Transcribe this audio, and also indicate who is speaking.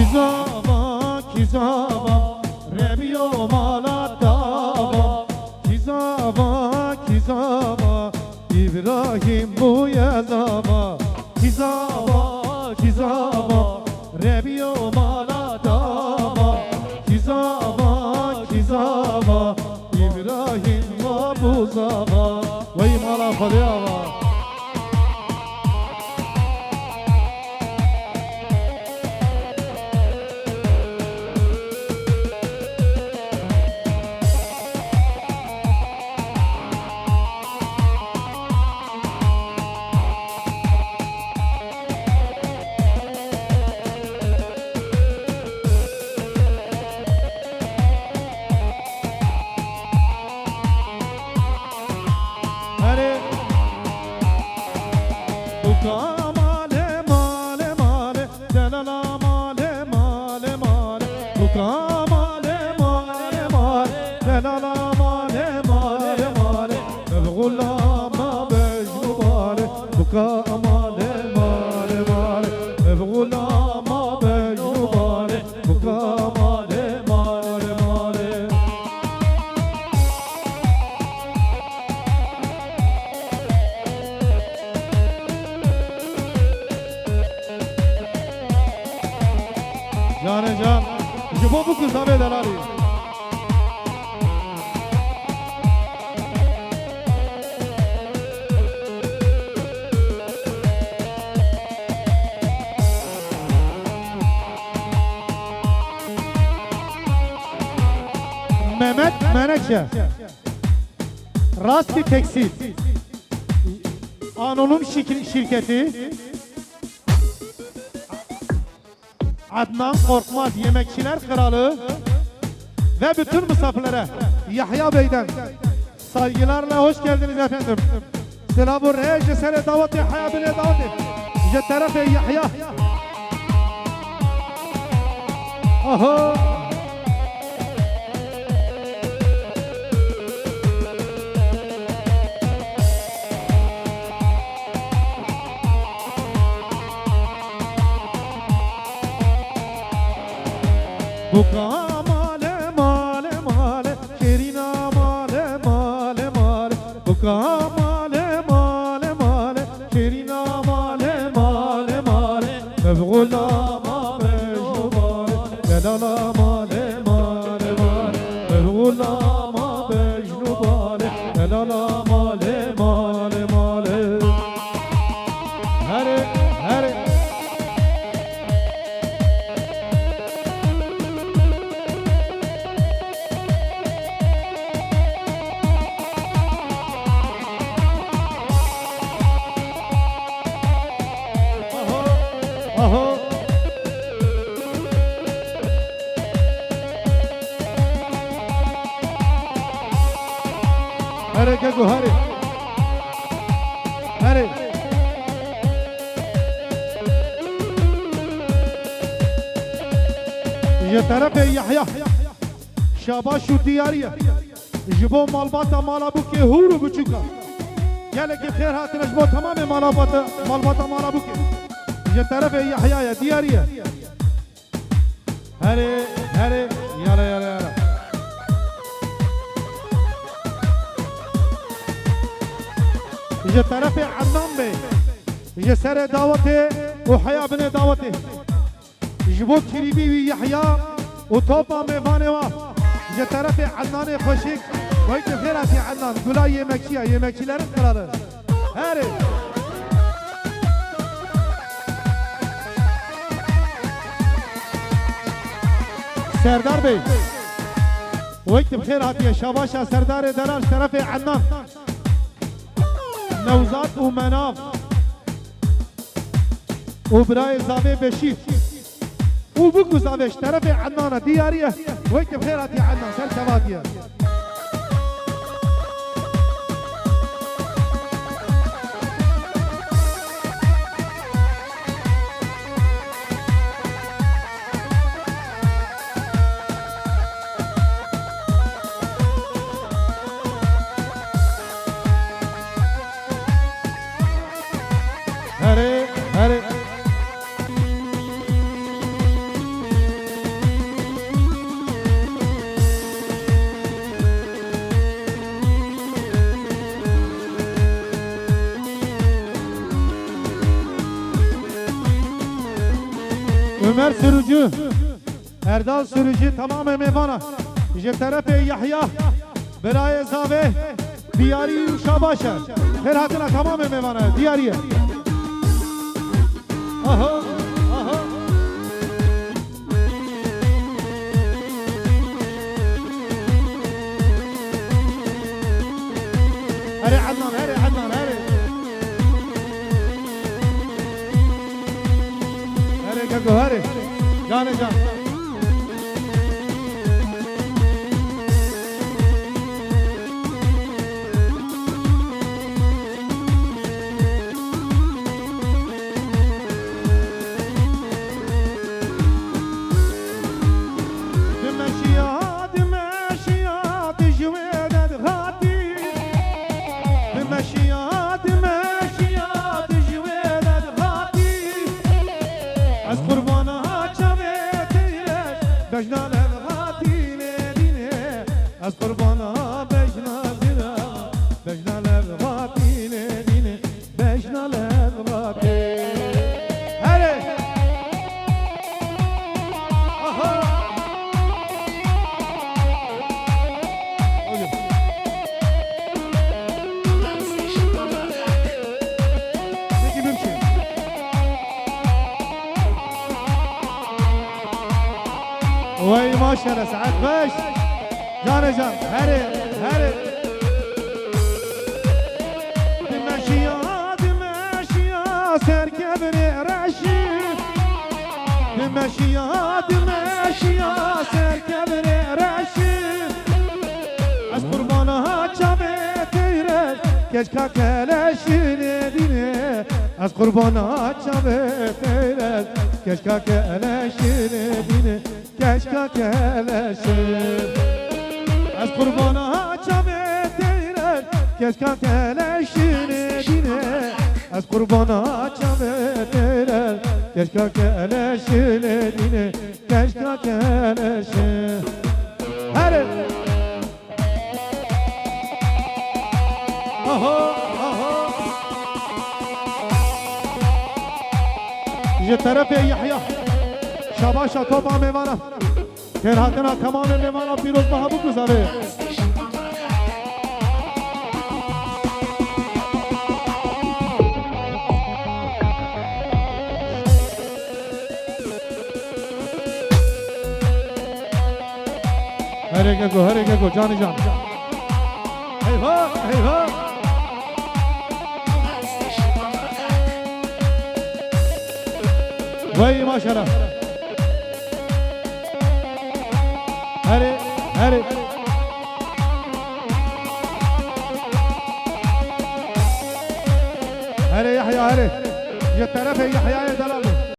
Speaker 1: Kizava, kizava, rebiyo mala dava. Kizava, kizava, İbrahim bu yazava. Kizava, kizava, rebiyo mala dava. Kizava, kizava, İbrahim bu zava. Vay mala fadiyava. Cane can, jibo bu kız abi delali. Mehmet Menekşe, Rasti Tekstil, anonim şirketi, Adnan Korkmaz Yemekçiler Kralı ve bütün misafirlere Yahya Bey'den saygılarla hoş geldiniz efendim. Selamun aleyküm sene davet Yahya Bey'e davet. Je tarafı Yahya. Aha. Buka male male male, Kerina male male male. Buka male male male, Kerina male male male. Mevgula ma bejnu male, Delala male male male. Mevgula ma bejnu male, Delala male male male. Hare hare. Aha. Hare Gago hare. Hare. ये तरफ है यहया शाबाशु दियारिया जबो मालबाता मालाबू के हुरु बुचुका याले के खैर हाथ नजबो तमाम मालबाता मालाबू के ये तरफ है यहया या दियारिया हरे हरे याला याला याला ये तरफ है अन्नाम बे ये सर दावते وحيا بن دعوته جبو كريبي ويحيى وطوبا ميفانوا جا طرف عدنان خوشيك ويك خيرا في عدنان قولا يمكشيا يمكشي لرم قرار هاري سردار بي ويك بخير هاتيه شاباشا سردار دراج طرف عدنان نوزات ومناف وبراي زاوي بشير وبكو زاويش طرف عدنان دياريه ويك بخير هاتيه عدنان سركباتيه هري هري Ömer sürücü, Erdal sürücü tamam mevana. Je tarafı Yahya, Beraye Zave, Diyari Şabaşa. Her hatına tamam mevana, Diyariye. Aha, aha. هري عدنان هري عدنان هري هري كاكو هري جاني جان وي ماشاءالله سعد باش جان جان هري هري دمشيا دمشيا سركبني رشيد دمشيا دمشيا سركبني رشيد از قربانها چابتيره كشكا كلاشيني ديني از قربانها چابتيره كشكا كلاشيني ديني keşke keleşir az kurbana çabet eyler keşke keleşir dine az kurbana çabet eyler keşke keleşir dine keşke keleşir hadi aha aha je tarafı Yahya Şabaşa topa mevana Her hatına tamamen mevana Firoz Mahabuk Rızavi Hare geko, cani can Eyvah, eyvah Vay maşallah هري هري هري يحيى هري يا طرف يحيى دلال